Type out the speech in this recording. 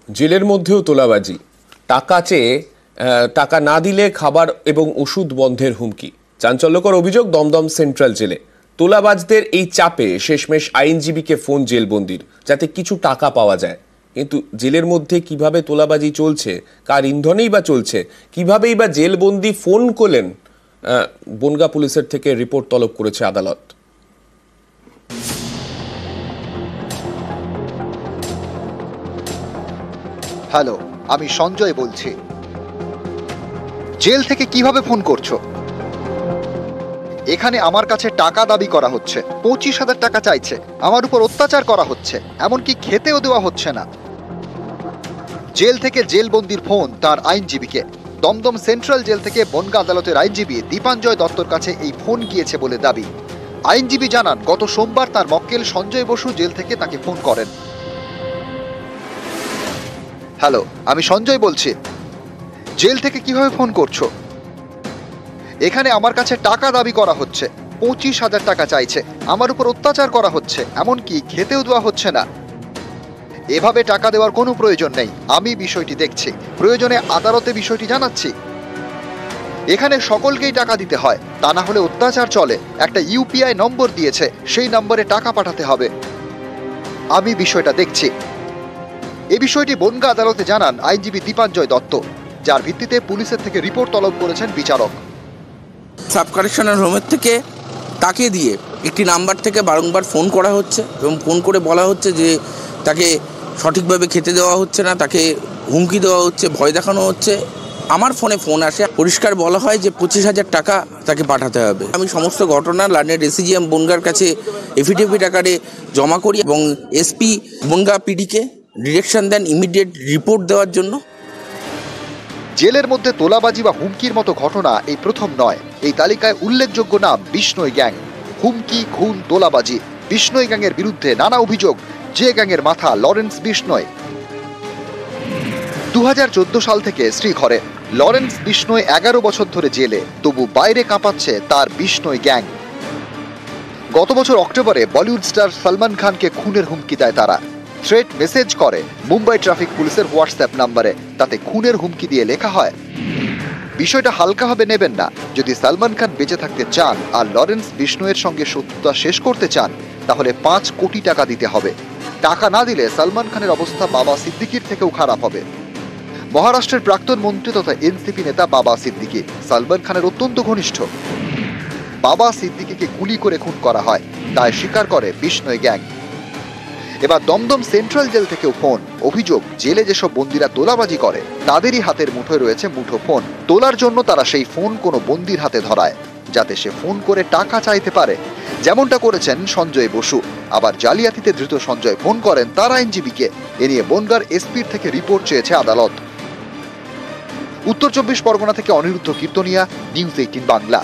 জেলের মধ্যেও তোলাবাজি, টাকা চেয়ে টাকা না দিলে খাবার এবং ওষুধ বন্ধের হুমকি। চাঞ্চল্যকর অভিযোগ দমদম সেন্ট্রাল জেলে। তোলাবাজদের এই চাপে শেষমেশ আইনজীবীকে ফোন জেলবন্দির, যাতে কিছু টাকা পাওয়া যায়। কিন্তু জেলের মধ্যে কিভাবে তোলাবাজি চলছে, কার ইন্ধনেই বা চলছে, কিভাবেই বা জেলবন্দি ফোন করলেন, বনগাঁ পুলিশের থেকে রিপোর্ট তলব করেছে আদালত। হ্যালো, আমি সঞ্জয় বলছি। জেল থেকে কিভাবে ফোন করছো? এখানে আমার কাছে টাকা দাবি করা হচ্ছে, 25,000 টাকা চাইছে, আমার উপর অত্যাচার করা হচ্ছে, এমনকি খেতেও দেওয়া হচ্ছে না। জেল থেকে জেলবন্দির ফোন তার আইনজীবীকে। দমদম সেন্ট্রাল জেল থেকে বনগাঁ আদালতের আইনজীবী দীপাঞ্জয় দত্তর কাছে এই ফোন গিয়েছে বলে দাবি। আইনজীবী জানান, গত সোমবার তার মক্কেল সঞ্জয় বসু জেল থেকে তাকে ফোন করেন। হ্যালো, আমি সঞ্জয় বলছি। জেল থেকে কিভাবে ফোন করছো? এখানে আমার কাছে টাকা দাবি করা হচ্ছে, 25,000 টাকা চাইছে, আমার উপর অত্যাচার করা হচ্ছে, এমনকি খেতেও দেওয়া হচ্ছে না। এভাবে টাকা দেওয়ার কোনো প্রয়োজন নেই, আমি বিষয়টি দেখছি, প্রয়োজনে আদালতে বিষয়টি জানাচ্ছি। এখানে সকলকেই টাকা দিতে হয়, তা না হলে অত্যাচার চলে। একটা ইউপিআই নম্বর দিয়েছে, সেই নম্বরে টাকা পাঠাতে হবে। আমি বিষয়টা দেখছি। এই বিষয়টি বনগাঁ আদালতে জানান আইনজীবী দীপাঞ্জয় দত্ত, যার ভিত্তিতে পুলিশের থেকে রিপোর্ট তলব করেছেন বিচারক। সাব কালেকশনার হোমের থেকে তাকে দিয়ে একটি নাম্বার থেকে বারংবার ফোন করা হচ্ছে এবং ফোন করে বলা হচ্ছে যে তাকে সঠিকভাবে খেতে দেওয়া হচ্ছে না, তাকে হুমকি দেওয়া হচ্ছে, ভয় দেখানো হচ্ছে। আমার ফোন আসে, পরিষ্কার বলা হয় যে 25,000 টাকা তাকে পাঠাতে হবে। আমি সমস্ত ঘটনা লার্নের এসিজিএম বনগাঁর কাছে এফিডেভিট আকারে জমা করি এবং এসপি বনগাঁ পিডিকে ডিরেকশন দেন ইমিডিয়েট রিপোর্ট দেওয়ার জন্য। জেলের মধ্যে তোলাবাজি বা হুমকির মতো ঘটনা এই প্রথম নয়। এই তালিকায় উল্লেখযোগ্য নাম বিষ্ণই গ্যাং। হুমকি, খুন, তোলাবাজি, বিষ্ণই গ্যাংয়ের বিরুদ্ধে নানা অভিযোগ। যে গ্যাংয়ের মাথা লরেন্স বিষ্ণই। 2014 সাল থেকে শ্রীঘরে। লরেন্স বিষ্ণই 11 বছর ধরে জেলে, তবু বাইরে কাঁপাচ্ছে তার বিষ্ণই গ্যাং। গত বছর অক্টোবরে বলিউড স্টার সলমান খানকে খুনের হুমকি দেয় তারা। থ্রেট মেসেজ করে মুম্বাই ট্রাফিক পুলিশের হোয়াটসঅ্যাপ নাম্বারে, তাতে খুনের হুমকি দিয়ে লেখা হয়, বিষয়টা হালকাভাবে নেবেন না। যদি সলমান খান বেঁচে থাকতে চান আর লরেন্স বিষ্ণুয়ের সঙ্গে শত্রুতা শেষ করতে চান, তাহলে 5 কোটি টাকা দিতে হবে। টাকা না দিলে সলমান খানের অবস্থা বাবা সিদ্দিকির থেকেও খারাপ হবে। মহারাষ্ট্রের প্রাক্তন মন্ত্রী তথা এনসিপি নেতা বাবা সিদ্দিকি সলমান খানের অত্যন্ত ঘনিষ্ঠ। বাবা সিদ্দিকিকে গুলি করে খুন করা হয়, তাই স্বীকার করে বিষ্ণই গ্যাং। এবার দমদম সেন্ট্রাল জেল থেকেও ফোন। অভিযোগ, জেলে যেসব বন্দীরা তোলাবাজি করে তাদেরই হাতের মুঠোয় রয়েছে মুঠোফোন। তোলার জন্য তারা সেই ফোন কোনো বন্দীর হাতে ধরায়, যাতে সে ফোন করে টাকা চাইতে পারে, যেমনটা করেছেন সঞ্জয় বসু। আবার জালিয়াতিতে ধৃত সঞ্জয় ফোন করেন তার আইনজীবীকে। এ নিয়ে বনগাঁর এসপির থেকে রিপোর্ট চেয়েছে আদালত। উত্তর 24 পরগনা থেকে অনিরুদ্ধ কীর্তনিয়া, নিউজ 18 বাংলা।